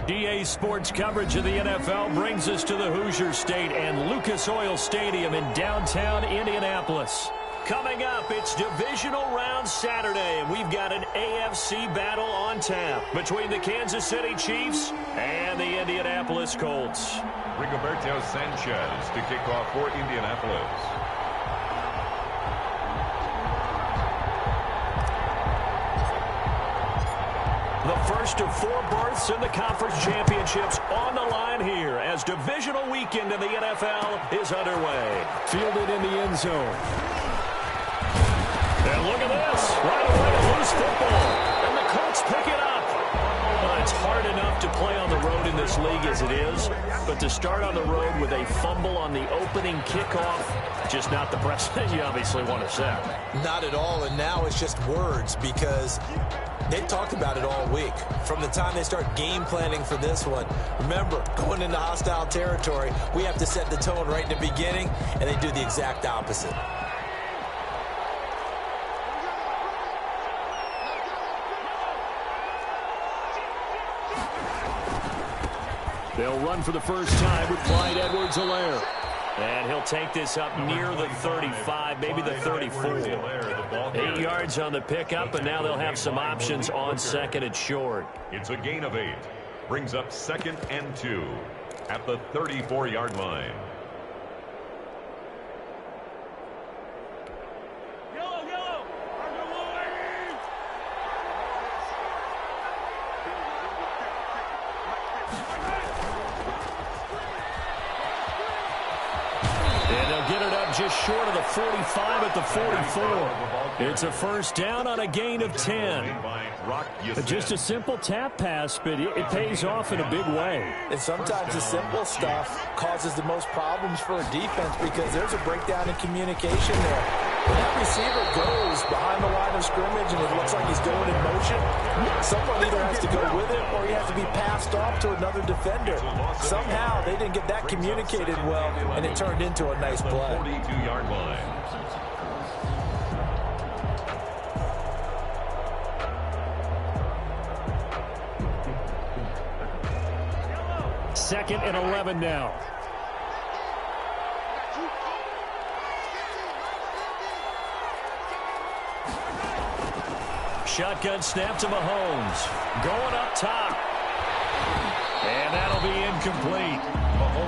DA Sports coverage of the NFL brings us to the Hoosier State and Lucas Oil Stadium in downtown Indianapolis. Coming up, it's divisional round Saturday, and we've got an AFC battle on tap between the Kansas City Chiefs and the Indianapolis Colts. Rigoberto Sanchez to kick off for Indianapolis. The first of 4 berths in the conference championships on the line here as divisional weekend in the NFL is underway. Fielded in the end zone. And look at this. Right away, a loose football. And the Colts pick it up. Well, it's hard enough to play on the road in this league as it is, but to start on the road with a fumble on the opening kickoff, just not the precedent you obviously want to set. Not at all, and now it's just words because they've talked about it all week. From the time they start game planning for this one, remember, going into hostile territory, we have to set the tone right in the beginning, and they do the exact opposite. They'll run for the first time with Clyde Edwards-Helaire. And he'll take this up near the 35, maybe the 34. 8 yards on the pickup, and now they'll have some options on second and short. It's a gain of 8. Brings up 2nd and 2 at the 34-yard line. Just short of the 45 at the 44. It's a first down on a gain of 10. Just a simple tap pass, but it pays off in a big way. And sometimes the simple stuff causes the most problems for a defense because there's a breakdown in communication there. When that receiver goes behind the line of scrimmage and it looks like he's going in motion, someone either has to go with it or he has to be passed off to another defender. Somehow they didn't get that communicated well, and it turned into a nice play. 42-yard line. Second and 11 now. Shotgun snap to Mahomes. Going up top. And that'll be incomplete.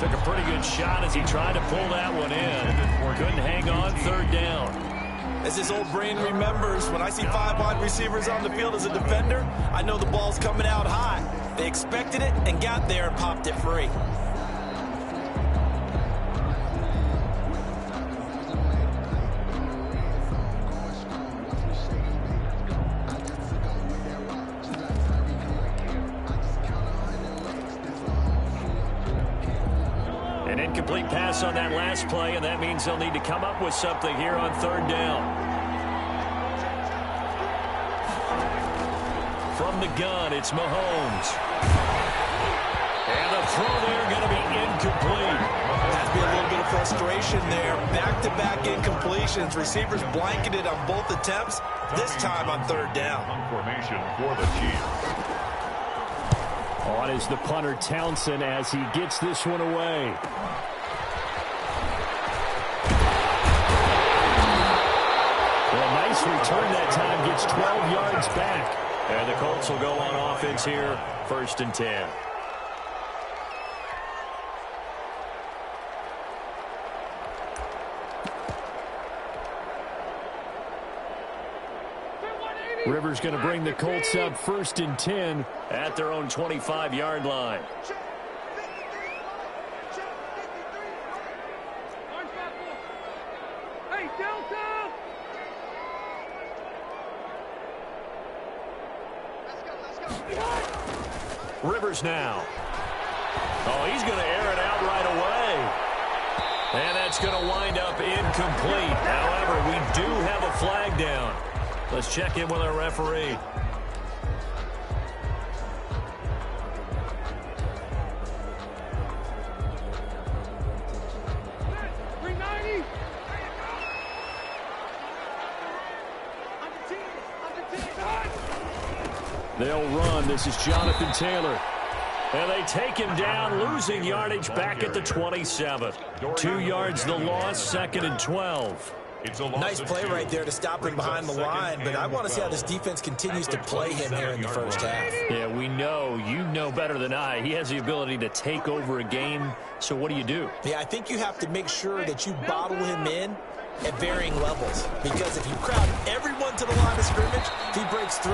Took a pretty good shot as he tried to pull that one in. Couldn't hang on, third down. As his old brain remembers, when I see 5 wide receivers on the field as a defender, I know the ball's coming out high. They expected it and got there and popped it free. An incomplete pass on that last play, and that means they'll need to come up with something here on third down. From the gun, it's Mahomes. And the throw there going to be incomplete. Has to be a little bit of frustration there. Back-to-back incompletions. Receivers blanketed on both attempts, this time on third down. Formation for the Chiefs. On is the punter Townsend as he gets this one away. Well, nice return that time. Gets 12 yards back. And the Colts will go on offense here, 1st and 10. Rivers going to bring the Colts up 1st and 10 at their own 25-yard line. Rivers now. Oh, he's going to air it out right away. And that's going to wind up incomplete. However, we do have a flag down. Let's check in with our referee. They'll run. This is Jonathan Taylor. And they take him down, losing yardage back at the 27. 2 yards the loss, 2nd and 12. Nice play right there to stop him behind the line, but I want to see how this defense continues to play him here in the first half. Yeah, we know. You know better than I. He has the ability to take over a game, so what do? Yeah, I think you have to make sure that you bottle him in at varying levels, because if you crowd everyone to the line of scrimmage, if he breaks through,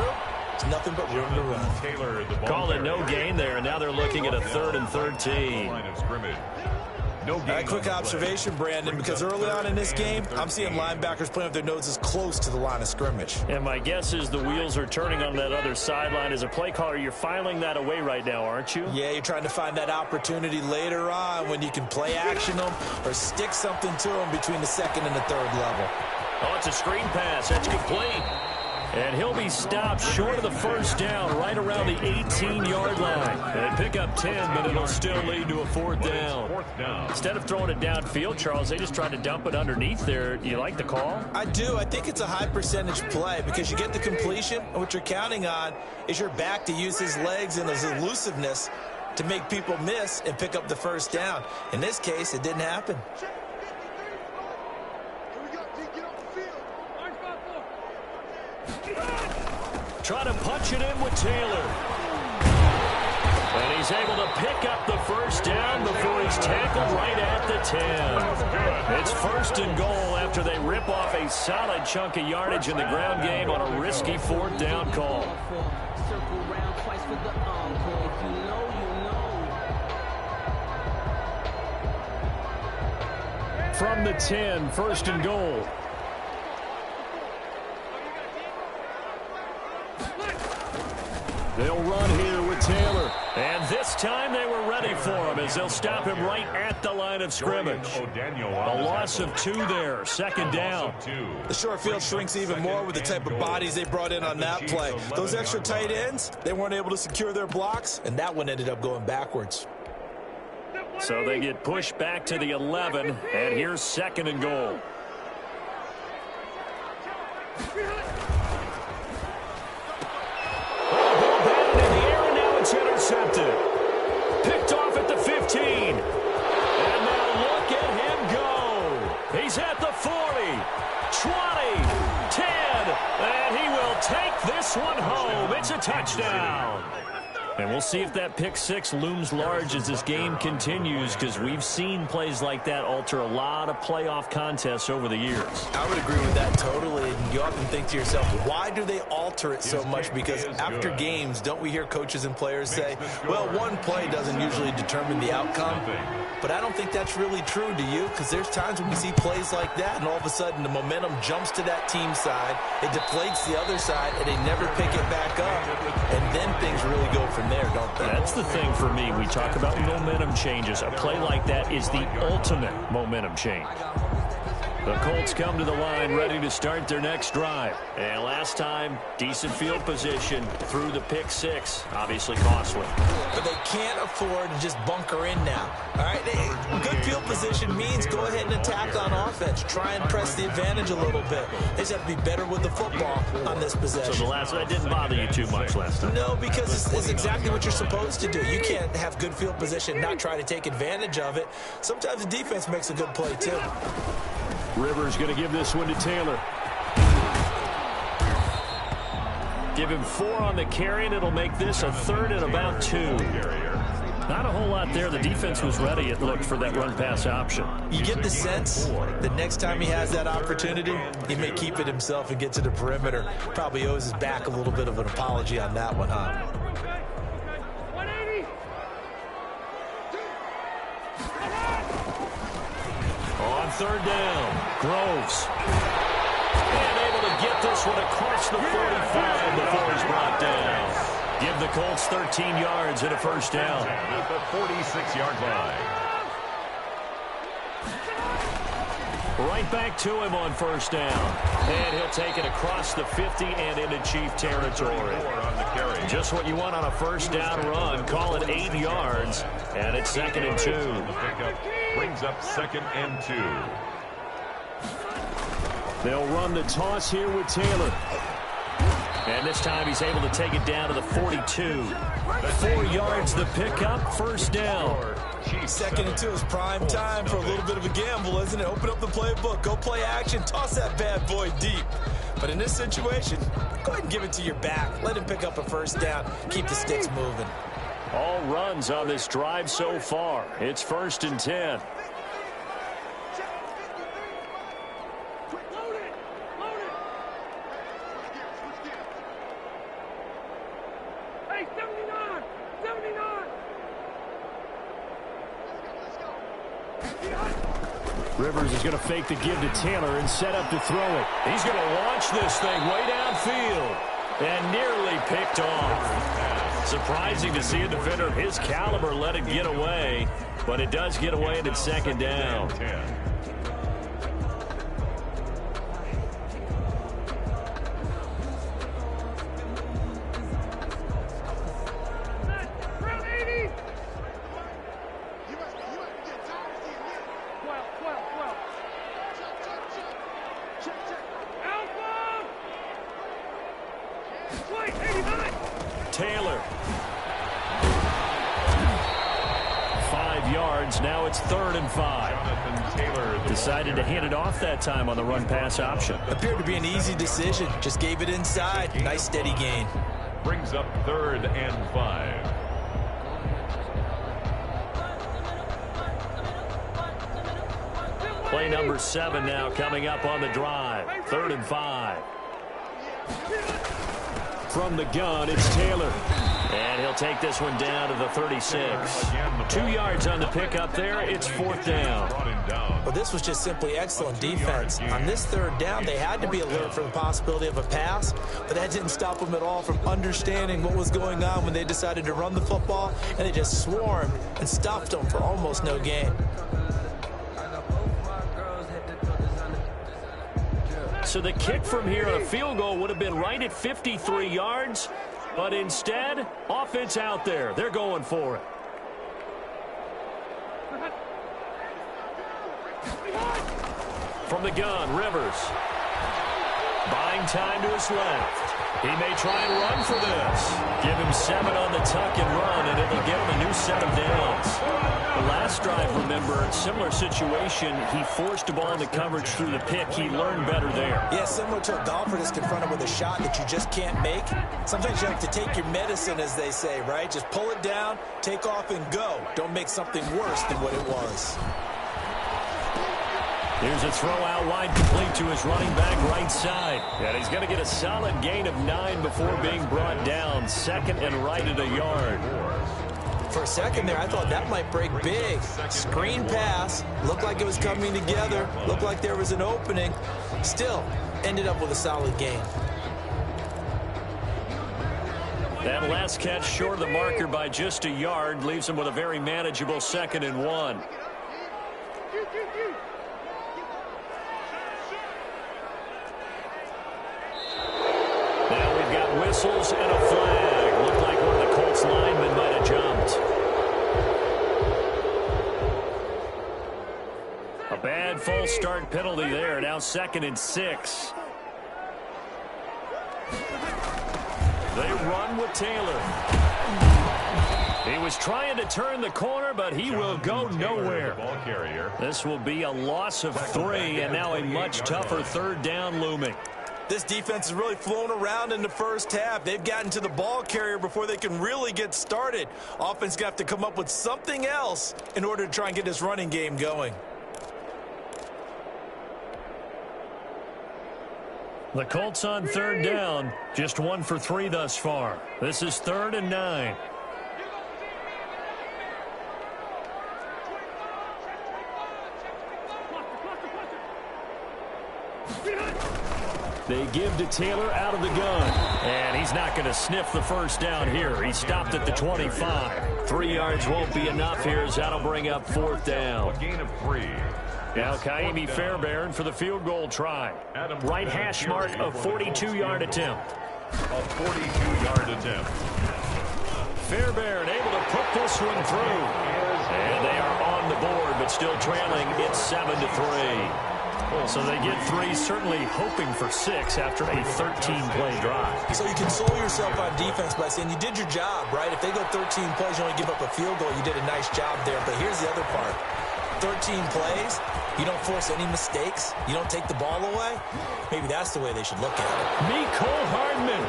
it's nothing but room to run. Call it no gain there, and now they're looking at a 3rd and 13. Quick observation, Brandon, because early on in this game, I'm seeing linebackers playing with their noses close to the line of scrimmage. And my guess is the wheels are turning on that other sideline. As a play caller, you're filing that away right now, aren't you? Yeah, you're trying to find that opportunity later on when you can play action them or stick something to them between the 2nd and the 3rd level. Oh, it's a screen pass. That's complete. And he'll be stopped short of the first down right around the 18-yard line. And pick up 10, but it'll still lead to a 4th down. Instead of throwing it downfield, Charles, they just tried to dump it underneath there. You like the call? I do. I think it's a high percentage play because you get the completion, and what you're counting on is your back to use his legs and his elusiveness to make people miss and pick up the first down. In this case, it didn't happen. Try to punch it in with Taylor. And he's able to pick up the first down before he's tackled right at the 10. It's 1st and goal after they rip off a solid chunk of yardage in the ground game on a risky 4th down call. From the 10, 1st and goal. They'll run here with Taylor. And this time they were ready for him as they'll stop him right at the line of scrimmage. A loss of 2 there, 2nd down. The short field shrinks even more with the type of bodies they brought in on that play. Those extra tight ends, they weren't able to secure their blocks, and that one ended up going backwards. So they get pushed back to the 11, and here's 2nd and goal. Intercepted. Picked off at the 15. And now look at him go. He's at the 40, 20, 10, and he will take this one home. It's a touchdown. And we'll see if that pick 6 looms large as this game continues, because we've seen plays like that alter a lot of playoff contests over the years. I would agree with that totally. And you often think to yourself, why do they alter it so much? Because after games, don't we hear coaches and players say, well, one play doesn't usually determine the outcome. But I don't think that's really true, do you? Because there's times when we see plays like that, and all of a sudden the momentum jumps to that team side, it deflates the other side, and they never pick it back up. And then things really go from there, don't they? That's the thing for me. We talk about momentum changes. A play like that is the ultimate momentum change. The Colts come to the line ready to start their next drive. And last time, decent field position through the pick 6. Obviously costly. But they can't afford to just bunker in now. All right, good field position means go ahead and attack on offense. Try and press the advantage a little bit. They just have to be better with the football on this possession. So the last that didn't bother you too much last time? No, because it's exactly what you're supposed to do. You can't have good field position, not try to take advantage of it. Sometimes the defense makes a good play too. Rivers going to give this one to Taylor. Give him 4 on the carry, and it'll make this a 3rd and about 2. Not a whole lot there. The defense was ready, it looked, for that run-pass option. You get the sense that next time he has that opportunity, he may keep it himself and get to the perimeter. Probably owes his back a little bit of an apology on that one, huh? On 3rd down, Groves. And able to get this one across the 45 before he's brought down. Give the Colts 13 yards and a first down. At the 46-yard line. Right back to him on first down. And he'll take it across the 50 and into Chief territory. Just what you want on a first down run. Call it 8 yards. And it's 2nd and 2. Brings up 2nd and 2. They'll run the toss here with Taylor. And this time he's able to take it down to the 42. 4 yards the pickup, first down. Second and 2 is prime time for a little bit of a gamble, isn't it? Open up the playbook, go play action, toss that bad boy deep. But in this situation, go ahead and give it to your back. Let him pick up a first down. Keep the sticks moving. All runs on this drive so far. It's 1st and 10. Rivers is going to fake the give to Taylor and set up to throw it. He's going to launch this thing way downfield and nearly picked off. Surprising to see a defender of his caliber let it get away, but it does get away and it's 2nd down. Taylor. 5 yards. Now it's 3rd and 5. Decided to hand it off that time on the run-pass option. Appeared to be an easy decision. Just gave it inside. Nice steady gain. Brings up 3rd and 5. Play number 7 now coming up on the drive. 3rd and 5. From the gun, it's Taylor. And he'll take this one down to the 36. 2 yards on the pickup there. It's 4th down. Well, this was just simply excellent defense. On this 3rd down, they had to be alert for the possibility of a pass, but that didn't stop them at all from understanding what was going on when they decided to run the football, and they just swarmed and stuffed them for almost no gain. So the kick from here on a field goal would have been right at 53 yards, but instead, offense out there. They're going for it. From the gun, Rivers. Buying time to his left. He may try and run for this. Give him 7 on the tuck and run, and it'll give him a new set of downs. The last drive, remember, similar situation. He forced a ball in the coverage through the pick. He learned better there. Yeah, similar to a golfer that's confronted with a shot that you just can't make. Sometimes you have to take your medicine, as they say, right? Just pull it down, take off, and go. Don't make something worse than what it was. Here's a throw out wide, complete to his running back right side. And he's going to get a solid gain of 9 before being brought down. 2nd and right at a yard. For a second there, I thought that might break big. Screen pass. Looked like it was coming together. Looked like there was an opening. Still, ended up with a solid gain. That last catch short of the marker by just a yard leaves him with a very manageable 2nd and 1. Whistles and a flag. Looked like one of the Colts linemen might have jumped. A bad false start penalty there. Now 2nd and 6. They run with Taylor. He was trying to turn the corner, but he will go nowhere. This will be a loss of 3, and now a much tougher 3rd down looming. This defense has really flown around in the first half. They've gotten to the ball carrier before they can really get started. Offense got to come up with something else in order to try and get this running game going. The Colts on 3rd down, just 1 for 3 thus far. This is 3rd and 9. They give to Taylor out of the gun. And he's not going to sniff the first down here. He stopped at the 25. 3 yards won't be enough here as that'll bring up 4th down. A gain of 3. Now Kaimi Fairbairn for the field goal try. Right hash mark, a 42-yard attempt. A 42-yard attempt. Fairbairn able to put this one through. And they are on the board, but still trailing. It's 7-3. So they get 3, certainly hoping for 6 after a 13-play drive. So you console yourself on defense by saying you did your job, right? If they go 13 plays, you only give up a field goal, you did a nice job there. But here's the other part. 13 plays, you don't force any mistakes, you don't take the ball away. Maybe that's the way they should look at it. Mecole Hardman,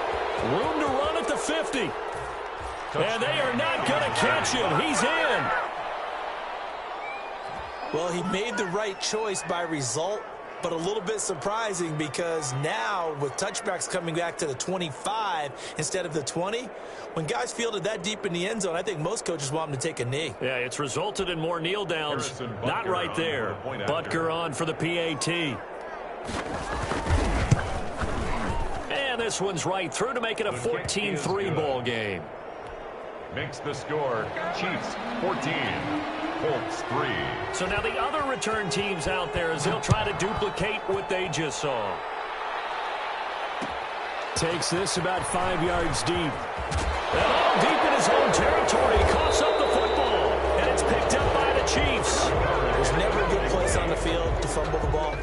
room to run at the 50. And they are not going to catch him. He's in. Well, he made the right choice by result, but a little bit surprising because now with touchbacks coming back to the 25 instead of the 20, when guys fielded that deep in the end zone, I think most coaches want them to take a knee. Yeah, it's resulted in more kneel downs. Not right there. Butker on for the PAT. And this one's right through to make it a 14-3 ball game. Makes the score Chiefs 14. Colts 3. So now the other return teams out there as they'll try to duplicate what they just saw. Takes this about 5 yards deep. And all deep in his own territory. Coughs up the football. And it's picked up by the Chiefs. There's never a good place on the field to fumble the ball.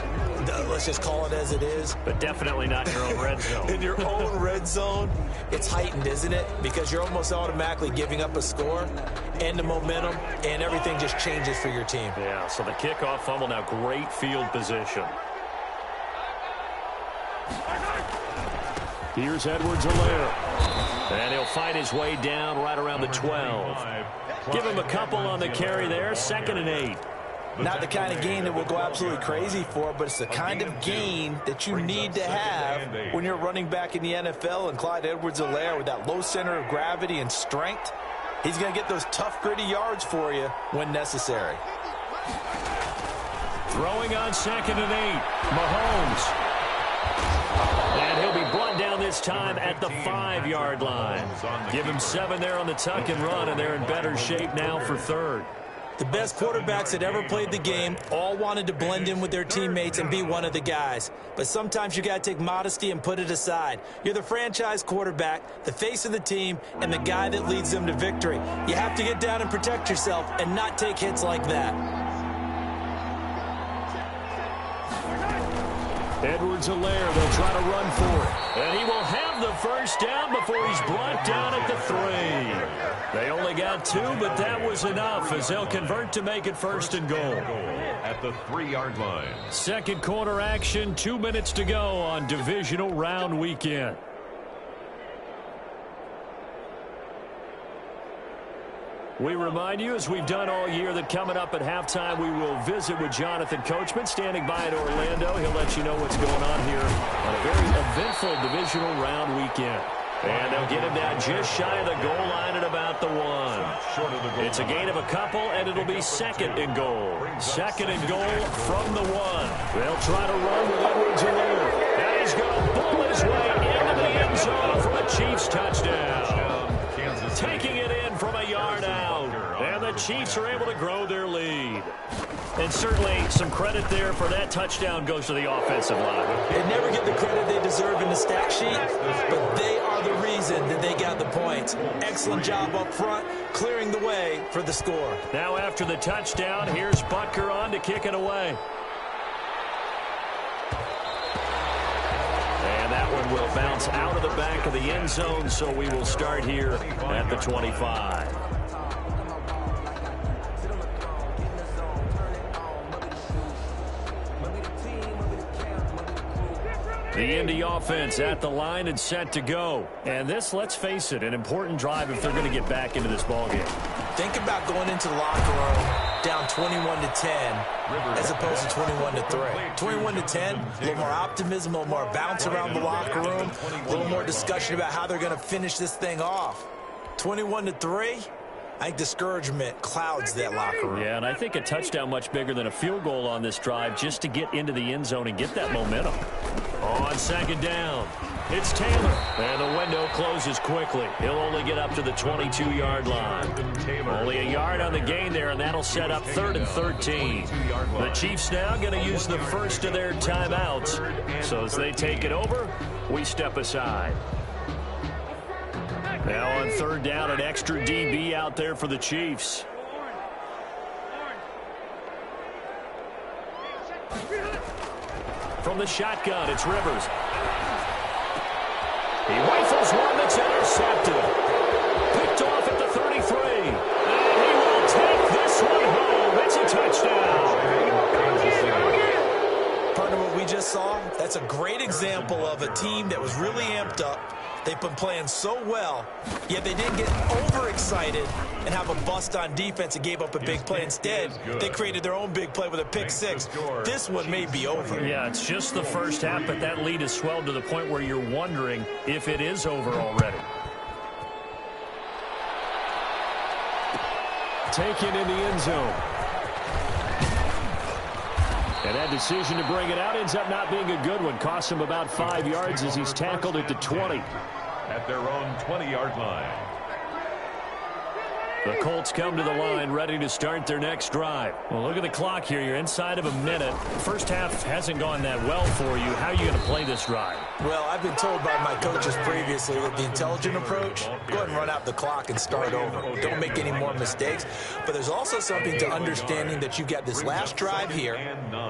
Let's just call it as it is. But definitely not in your own red zone. In your own red zone, it's heightened, isn't it? Because you're almost automatically giving up a score and the momentum, and everything just changes for your team. Yeah, so the kickoff fumble, now great field position. Here's Edwards-Helaire. And he'll fight his way down right around the 12. Give him a couple on the carry there, 2nd and 8. Not the kind of gain that we'll go absolutely crazy for, but it's the kind of gain that you need to have when you're running back in the NFL. And Clyde Edwards-Helaire, with that low center of gravity and strength, he's going to get those tough, gritty yards for you when necessary. Throwing on 2nd and 8. Mahomes. And he'll be brought down this time at the 5-yard line. Give him 7 there on the tuck and run, and they're in better shape now for 3rd. The best quarterbacks that ever played the game all wanted to blend in with their teammates and be one of the guys. But sometimes you got to take modesty and put it aside. You're the franchise quarterback, the face of the team, and the guy that leads them to victory. You have to get down and protect yourself and not take hits like that. Edwards-Helaire, they'll try to run for it. And he will have the first down before he's brought down at the 3. They only got 2, but that was enough as they'll convert to make it 1st and goal. At the 3-yard line. Second quarter action, 2 minutes to go on divisional round weekend. We remind you, as we've done all year, that coming up at halftime, we will visit with Jonathan Coachman, standing by in Orlando. He'll let you know what's going on here on a very eventful divisional round weekend. And they'll get him down just shy of the goal line at about the 1. It's a gain of a couple, and it'll be 2nd and goal. 2nd and goal from the 1. They'll try to run with Edwards-Helaire. And he's going to pull his way into the end zone for a Chiefs touchdown. Taking it in from a yard out. And the Chiefs are able to grow their lead. And certainly some credit there for that touchdown goes to the offensive line. They never get the credit they deserve in the stat sheet, but they are the reason that they got the points. Excellent job up front, clearing the way for the score. Now after the touchdown, here's Butker on to kick it away. And that one will bounce out of the back of the end zone, so we will start here at the 25. The Indy offense at the line and set to go. And this, let's face it, an important drive if they're going to get back into this ballgame. Think about going into the locker room down 21-10 as opposed to 21-3. 21-10, a little more optimism, a little more bounce around the locker room, a little more discussion about how they're going to finish this thing off. 21-3, I think discouragement clouds that locker room. Yeah, and I think a touchdown much bigger than a field goal on this drive just to get into the end zone and get that momentum. On 2nd down, it's Taylor. And the window closes quickly. He'll only get up to the 22-yard line. Only a yard on the gain there, and that'll set up 3rd and 13. The Chiefs now going to use the first of their timeouts. So as they take it over, we step aside. Now on 3rd down, an extra DB out there for the from the shotgun. It's Rivers. He rifles one that's intercepted. Picked off at the 33. And he will take this one home. It's a touchdown. Partner, what we just saw, that's a great example of a team that was really amped up. They've been playing so well, yet they didn't get overexcited and have a bust on defense and gave up a big play. Instead, they created their own big play with a pick six. This one may be over. Yeah, it's just the first half, but that lead has swelled to the point where you're wondering if it is over already. Taken in the end zone. And that decision to bring it out ends up not being a good one. Costs him about 5 yards as he's tackled at the 20. At their own 20-yard line. The Colts come to the line, ready to start their next drive. Well, look at the clock here. You're inside of a minute. First half hasn't gone that well for you. How are you going to play this drive? Well, I've been told by my coaches previously that the intelligent approach, go ahead and run out the clock and start over. Don't make any more mistakes. But there's also something to understanding that you get this last drive here.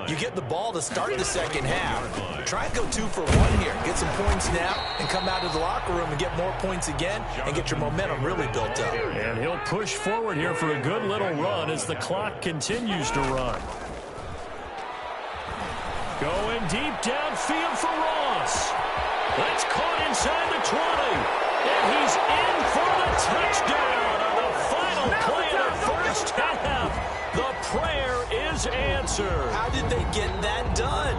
You get the ball to start the second half. Try and go 2 for 1 here. Get some points now and come out of the locker room and get more points again and get your momentum really built up. And he'll push forward here for a good little run as the clock continues to run. Going deep downfield for Ross. That's caught inside the 20. And he's in for the touchdown on the final play of the first half. The prayer is answered. How did they get that done?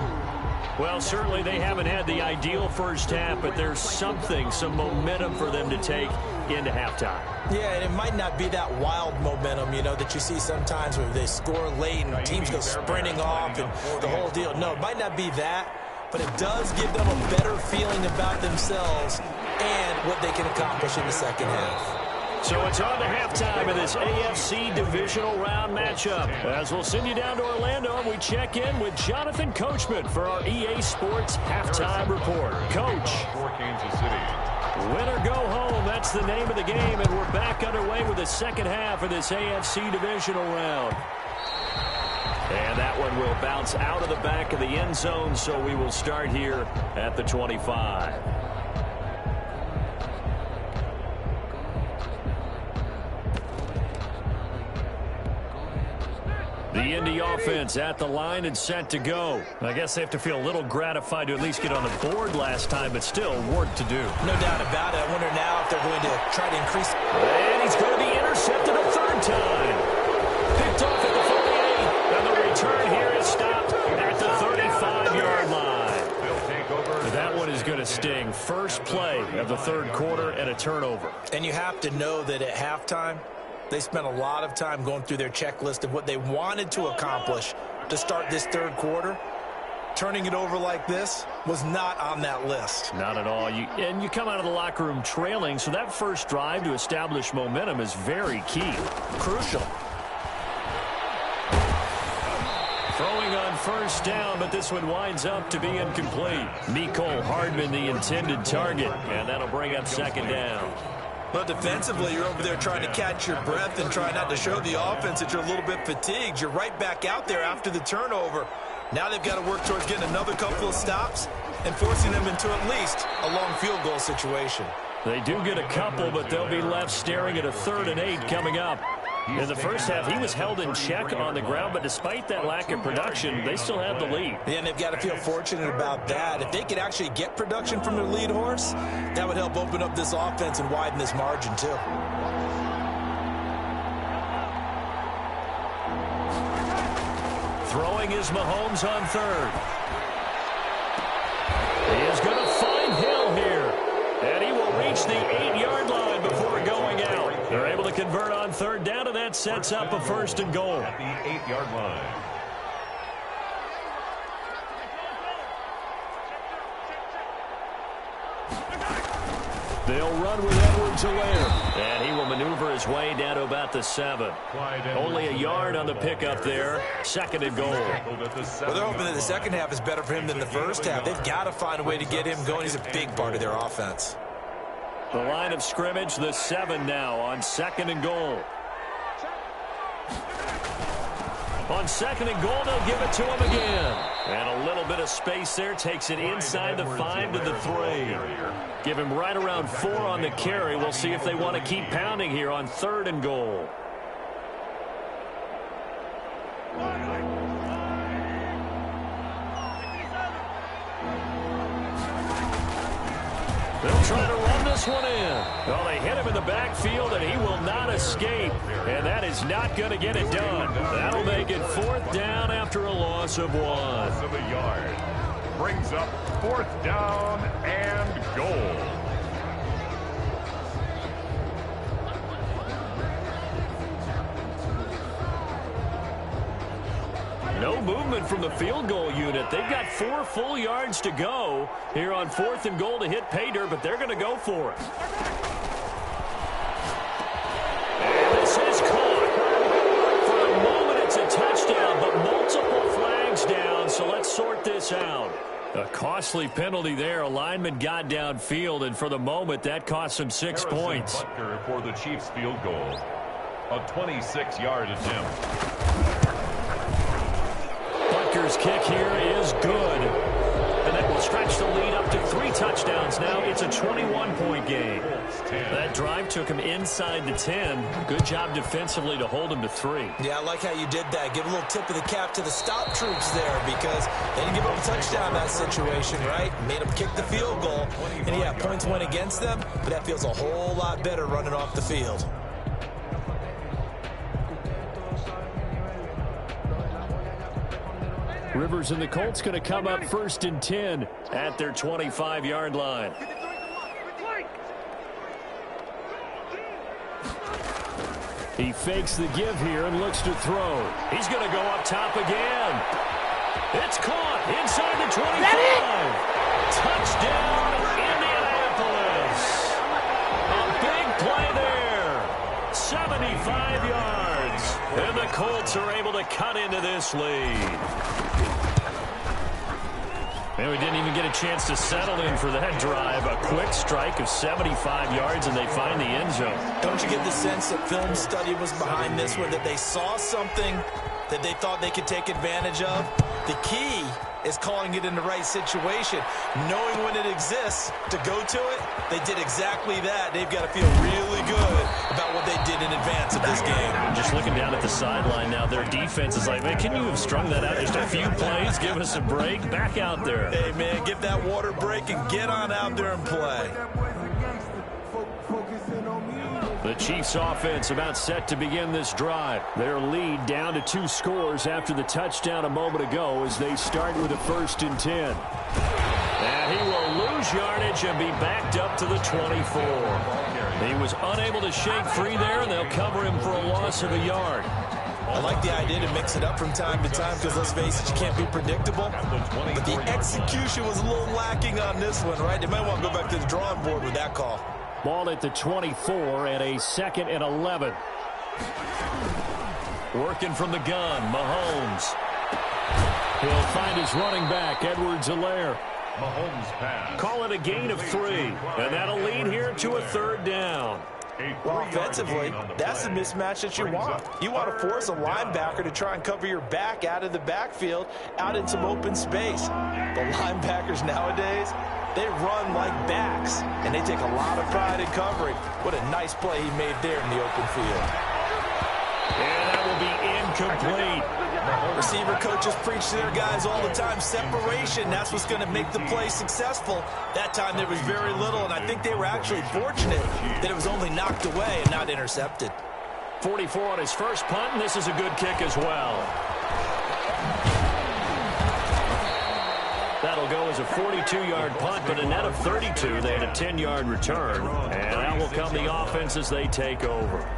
Well, certainly they haven't had the ideal first half, but there's something, some momentum for them to take into halftime. Yeah, and it might not be that wild momentum, you know, that you see sometimes where they score late and teams go sprinting off and the whole deal. No, it might not be that, but it does give them a better feeling about themselves and what they can accomplish in the second half. So it's on to halftime of this AFC divisional round matchup. As we'll send you down to Orlando, and we check in with Jonathan Coachman for our EA Sports Halftime Report. Coach. For Kansas City. Win or go home, that's the name of the game, and we're back underway with the second half of this AFC divisional round. And that one will bounce out of the back of the end zone, so we will start here at the 25. The Indy offense at the line and set to go. I guess they have to feel a little gratified to at least get on the board last time, but still work to do. No doubt about it. I wonder now if they're going to try to increase. And he's going to be intercepted a third time. Picked off at the 48. And the return here is stopped at the 35-yard line. That one is going to sting. First play of the third quarter and a turnover. And you have to know that at halftime, they spent a lot of time going through their checklist of what they wanted to accomplish to start this third quarter. Turning it over like this was not on that list. Not at all. And you come out of the locker room trailing, so that first drive to establish momentum is very key. Crucial. Throwing on first down, but this one winds up to be incomplete. Mecole Hardman, the intended target, and that'll bring up second down. Well, defensively, you're over there trying to catch your breath and try not to show the offense that you're a little bit fatigued. You're right back out there after the turnover. Now they've got to work towards getting another couple of stops and forcing them into at least a long field goal situation. They do get a couple, but they'll be left staring at a 3rd and 8 coming up. In the first half, he was held in check on the ground, but despite that lack of production, they still have the lead. Yeah, and they've got to feel fortunate about that. If they could actually get production from their lead horse, that would help open up this offense and widen this margin, too. Throwing is Mahomes on 3rd. He is going to find Hill here. And he will reach the 8-yard line before going out. They're able to convert on 3rd down, and that sets up a 1st and goal. At the 8-yard line. They'll run with Edwards-Helaire. And he will maneuver his way down to about the 7. Only a yard on the pickup there. 2nd and goal. Well, they're hoping that the second half is better for him than the first half. They've got to find a way to get him going. He's a big part of their offense. The line of scrimmage, the 7 now on 2nd and goal. On second and goal, they'll give it to him again. And a little bit of space there takes it inside the 5 to the 3. Give him right around 4 on the carry. We'll see if they want to keep pounding here on third and goal. They'll try to run this one in. Well, they hit him in the backfield, and he will not escape. And that is not going to get it done. That'll make it 4th down after a loss of 1. Loss of a yard. Brings up 4th down and goal. No movement from the field goal unit. They've got 4 full yards to go here on 4th and goal to hit pay dirt, but they're going to go for it. And this is caught. For the moment, it's a touchdown, but multiple flags down, so let's sort this out. A costly penalty there. A lineman got downfield, and for the moment, that cost him 6 points. Butker for the Chiefs field goal. A 26-yard attempt. Butker's kick here is good. And that will stretch the lead up to 3 touchdowns. Now it's a 21-point game. That drive took him inside the 10. Good job defensively to hold him to 3. Yeah, I like how you did that. Give a little tip of the cap to the stop troops there because they didn't give up a touchdown in that situation, right? Made them kick the field goal. And, yeah, points went against them, but that feels a whole lot better running off the field. Rivers and the Colts going to come up 1st and 10 at their 25-yard line. He fakes the give here and looks to throw. He's going to go up top again. It's caught inside the 25. Touchdown, Indianapolis. A big play there. 75 yards. And the Colts are able to cut into this lead. And we didn't even get a chance to settle in for that drive. A quick strike of 75 yards, and they find the end zone. Don't you get the sense that film study was behind this one, that they saw something that they thought they could take advantage of? The key is calling it in the right situation, knowing when it exists to go to it. They did exactly that. They've got to feel really good about what they did in advance of this game. Just looking down at the sideline now, their defense is like, man, can you have strung that out just a few plays? Give us a break. Back out there. Hey, man, give that water break and get on out there and play. The Chiefs offense about set to begin this drive. Their lead down to 2 scores after the touchdown a moment ago as they start with a 1st and 10. And he will lose yardage and be backed up to the 24. He was unable to shake free there, and they'll cover him for a loss of a yard. I like the idea to mix it up from time to time because, let's face it, you can't be predictable. But the execution was a little lacking on this one, right? They might want to go back to the drawing board with that call. Ball at the 24 and a 2nd and 11. Working from the gun, Mahomes. He'll find his running back, Edwards-Helaire. Mahomes pass. Call it a gain of 3, and that'll lead here to a 3rd down. Well, offensively, that's the mismatch that you want. You want to force a linebacker to try and cover your back out of the backfield, out in some open space. The linebackers nowadays, they run like backs, and they take a lot of pride in covering. What a nice play he made there in the open field. And that will be incomplete. Receiver coaches preach to their guys all the time. Separation, that's what's going to make the play successful. That time there was very little, and I think they were actually fortunate that it was only knocked away and not intercepted. 44 on his first punt, and this is a good kick as well. That'll go as a 42-yard punt, but a net of 32. They had a 10-yard return, and that will come the offense as they take over.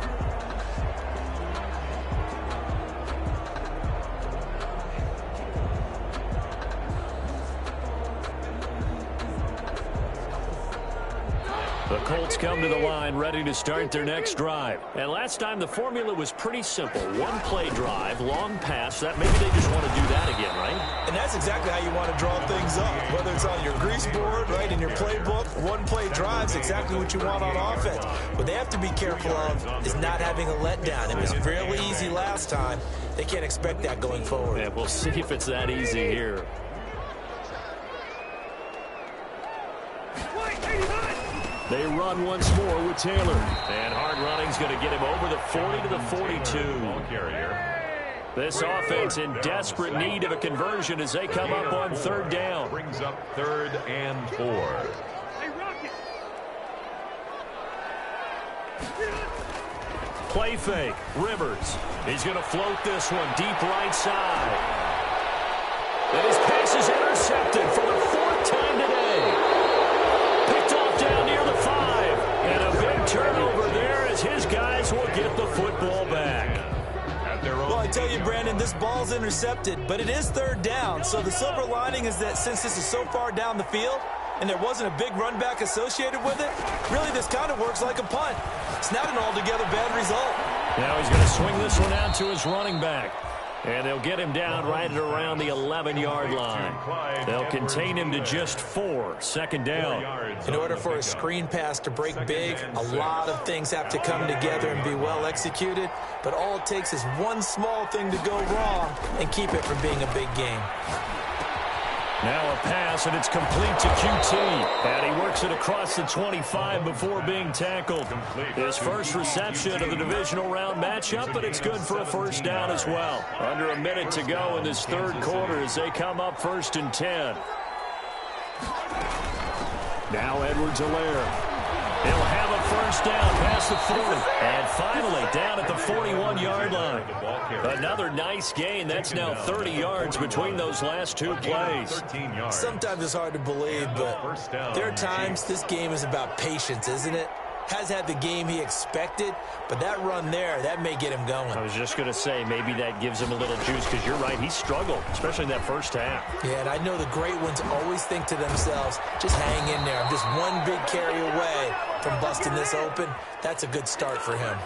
The Colts come to the line ready to start their next drive. And last time the formula was pretty simple. One play drive, long pass. That maybe they just want to do that again, right? And that's exactly how you want to draw things up. Whether it's on your grease board, right, in your playbook, one play drive is exactly what you want on offense. What they have to be careful of is not having a letdown. It was fairly easy last time. They can't expect that going forward. Yeah, we'll see if it's that easy here. They run once more with Taylor. And hard running's going to get him over the 40 to the 42. This offense in desperate need of a conversion as they come up on third down. Brings up 3rd and 4. Play fake. Rivers. He's going to float this one deep right side. And his pass is intercepted for the 4th time today. Picked off down near the 5. And a big turnover there as his guys will get the football back. Well, I tell you, Brandon, this ball's intercepted, but it is 3rd down. So the silver lining is that since this is so far down the field and there wasn't a big run back associated with it, really this kind of works like a punt. It's not an altogether bad result. Now he's going to swing this one out to his running back. And they'll get him down right at around the 11-yard line. They'll contain him to just 4. 2nd down. In order for a screen pass to break big, a lot of things have to come together and be well executed. But all it takes is one small thing to go wrong and keep it from being a big game. Now a pass, and it's complete to QT. And he works it across the 25 before being tackled. His first reception of the divisional round matchup, but it's good for a 1st down as well. Under a minute to go in this 3rd quarter as they come up 1st and 10. Now Edwards-Helaire. He'll have a 1st down past the 40. And finally down at the 41-yard line. Another nice gain. That's now 30 yards between those last 2 plays. Sometimes it's hard to believe, but there are times this game is about patience, isn't it? Has had the game he expected, but that run there, that may get him going. I was just going to say, maybe that gives him a little juice, because you're right, he struggled, especially in that 1st half. Yeah, and I know the great ones always think to themselves, just hang in there. I'm just one big carry away from busting this open. That's a good start for him.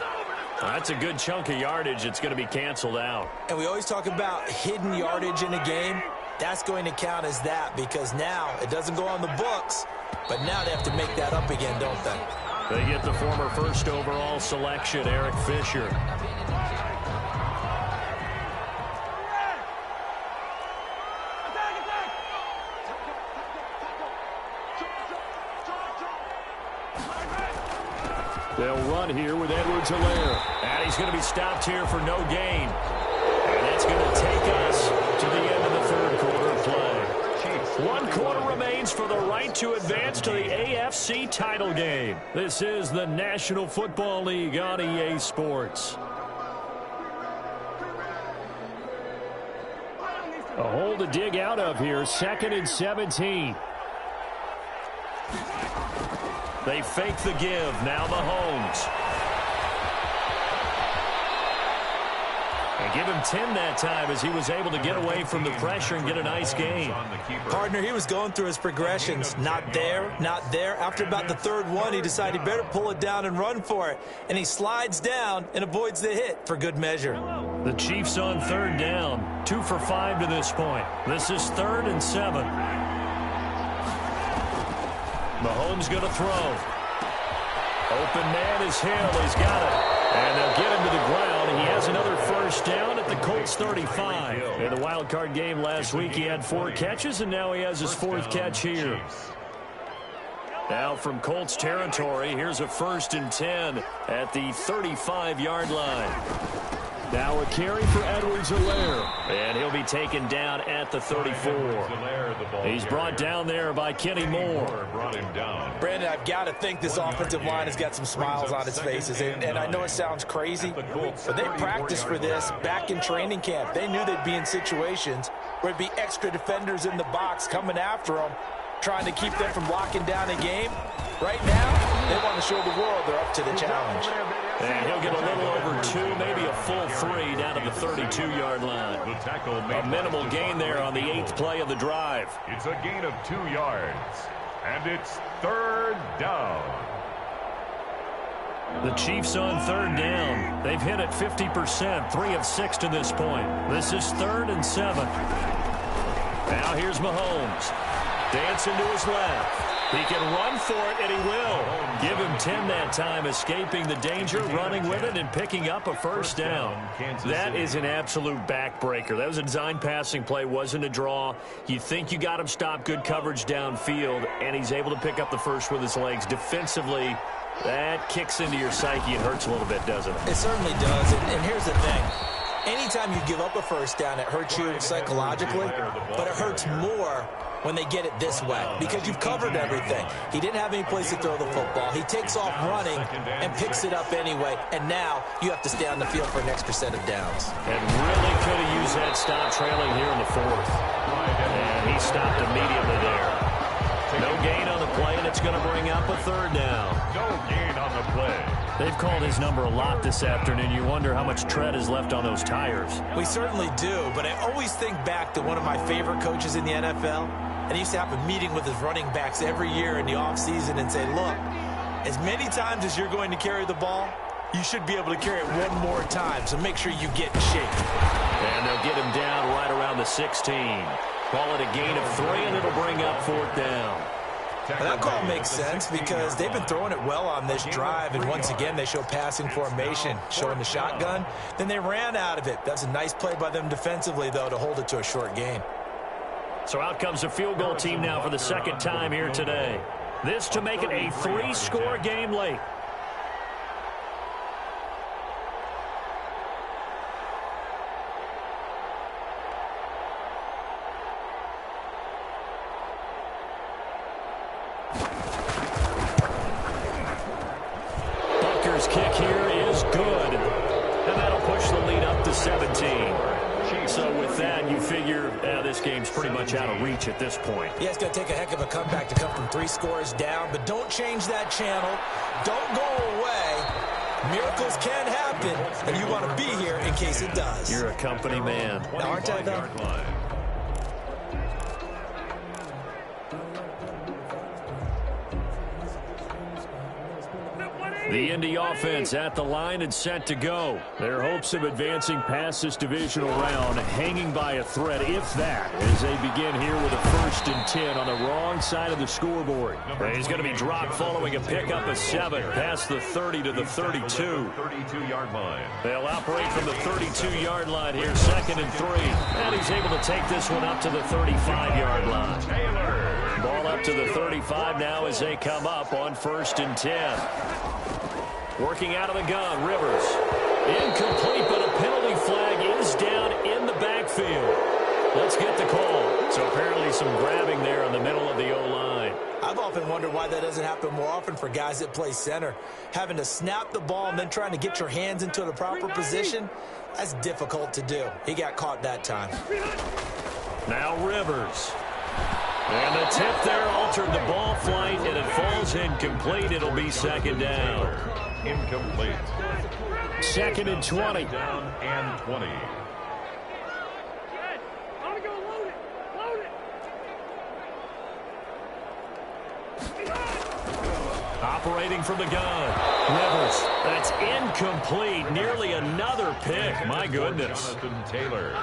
That's a good chunk of yardage. It's going to be canceled out. And we always talk about hidden yardage in a game. That's going to count as that, because now it doesn't go on the books, but now they have to make that up again, don't they? They get the former 1st overall selection, Eric Fisher. They'll run here with Edwards-Helaire. And he's going to be stopped here for no gain. And that's going to take us to the end of the 3rd quarter play. 1 quarter remains for the right to advance to the AFC title game. This is the National Football League on EA Sports. A hole to dig out of here, 2nd and 17. They fake the give. Now Mahomes. And give him 10 that time as he was able to get away from the pressure and get a nice gain. Partner, he was going through his progressions. Not there, not there. After about the 3rd one, he decided he better pull it down and run for it. And he slides down and avoids the hit for good measure. The Chiefs on 3rd down. 2 for 5 to this point. This is 3rd and 7. Mahomes going to throw. Open man is Hill. He's got it. And they'll get him to the ground. And he has another 1st down at the Colts 35. In the wild card game last week, he had 4 catches, and now he has his 4th catch here. Now from Colts territory, here's a 1st and 10 at the 35-yard line. Now a carry for Edwards-Helaire. And he'll be taken down at the 34. He's brought down there by Kenny Moore. Brandon, I've got to think this offensive line has got some smiles on its faces. And I know it sounds crazy, but they practiced for this back in training camp. They knew they'd be in situations where it'd be extra defenders in the box coming after them, trying to keep them from locking down a game. Right now, they want to show the world they're up to the challenge. And he'll get a little over 2, maybe a full 3 down to the 32-yard line. A minimal gain there on the 8th play of the drive. It's a gain of 2 yards, and it's 3rd down. The Chiefs on third down. They've hit it 50%, 3 of 6 to this point. This is 3rd and 7. Now here's Mahomes. Dancing to his left. He can run for it, and he will. Give him 10 that time, escaping the danger, running with it, and picking up a first down. That is an absolute backbreaker. That was a design passing play, wasn't a draw. You think you got him stopped, good coverage downfield, and he's able to pick up the first with his legs. Defensively, that kicks into your psyche and hurts a little bit, doesn't it? It certainly does, and here's the thing. Anytime you give up a first down, it hurts you psychologically, but it hurts more when they get it this way because you've covered everything. He didn't have any place to throw the football. He takes off running and picks it up anyway, and now you have to stay on the field for an extra set of downs. And really could have used that stop trailing here in the 4th. And he stopped immediately there. No gain on the play, and it's going to bring up a 3rd down. No gain on the play. They've called his number a lot this afternoon. You wonder how much tread is left on those tires. We certainly do, but I always think back to one of my favorite coaches in the NFL, and he used to have a meeting with his running backs every year in the offseason and say, look, as many times as you're going to carry the ball, you should be able to carry it one more time, so make sure you get in shape. And they'll get him down right around the 16. Call it a gain of 3, and it'll bring up 4th down. Well, that call makes sense because they've been throwing it well on this drive, and once again they show passing formation, showing the shotgun. Then they ran out of it. That's a nice play by them defensively, though, to hold it to a short gain. So out comes the field goal team now for the 2nd time here today. This to make it a 3-score game late. Kick here is good, and that'll push the lead up to 17. So with that, you figure this game's pretty much out of reach at this point. Yeah, it's going to take a heck of a comeback to come from 3 scores down, but don't change that channel. Don't go away. Miracles can happen, and you want to be here in case it does. You're a company man. Now, aren't I, though? The Indy offense at the line and set to go. Their hopes of advancing past this divisional round hanging by a thread, if that, as they begin here with a 1st and 10 on the wrong side of the scoreboard. He's going to be dropped following a pickup of 7 past the 30 to the 32. 32-yard line. They'll operate from the 32-yard line here, 2nd and 3. And he's able to take this one up to the 35-yard line. Ball up to the 35 now as they come up on 1st and 10. Working out of the gun, Rivers. Incomplete, but a penalty flag is down in the backfield. Let's get the call. So apparently some grabbing there in the middle of the O-line. I've often wondered why that doesn't happen more often for guys that play center. Having to snap the ball and then trying to get your hands into the proper position, that's difficult to do. He got caught that time. Now Rivers. And the tip there altered the ball flight, and it falls incomplete. It'll be 2nd down. Incomplete. 2nd and 20. Down and 20. Operating from the gun. Rivers. That's incomplete. Nearly another pick. My goodness. Taylor.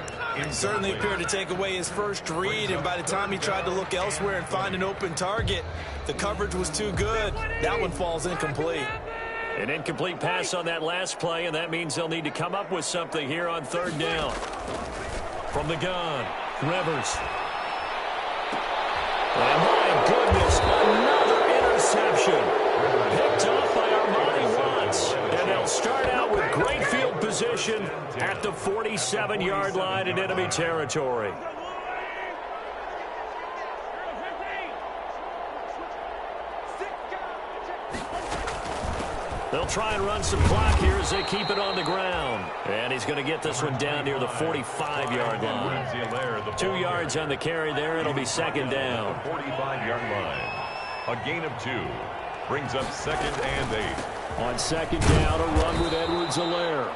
Certainly appeared to take away his first read, and by the time he tried to look elsewhere and find an open target, the coverage was too good. That one falls incomplete. An incomplete pass on that last play, and that means they'll need to come up with something here on 3rd down. From the gun, Rivers. And my goodness, another interception. Picked off by Armani Watts. And they'll start out with great field position at the 47-yard line in enemy territory. They'll try and run some clock here as they keep it on the ground. And he's going to get this one down near the 45-yard line. 2 yards on the carry there. It'll be 2nd down. 45-yard line. A gain of 2. Brings up 2nd and 8. On 2nd down, a run with Edwards-Helaire.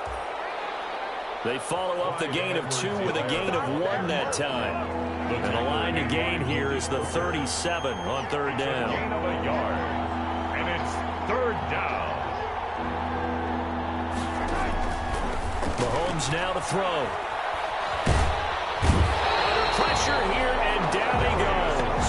They follow up the gain of 2 with a gain of 1 that time. And the line to gain here is the 37 on 3rd down. Gain of a yard. And it's 3rd down. Mahomes now to throw. Under pressure here, and down he goes.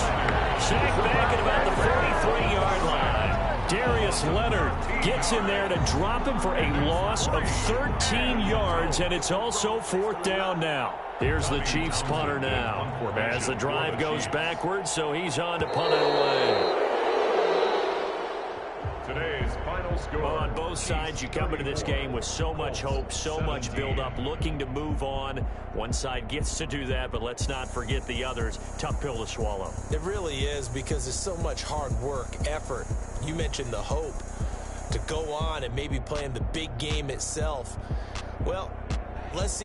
Sacked back at about the 43-yard line. Darius Leonard gets in there to drop him for a loss of 13 yards, and it's also 4th down now. Here's the Chiefs punter now as the drive goes backwards, so he's on to punt it away. Today's final score. Well, on both sides, you come into this game with so much hope, so much build-up, looking to move on. One side gets to do that, but let's not forget the others. Tough pill to swallow. It really is, because there's so much hard work, effort. You mentioned the hope to go on and maybe play in the big game itself. Well, let's see.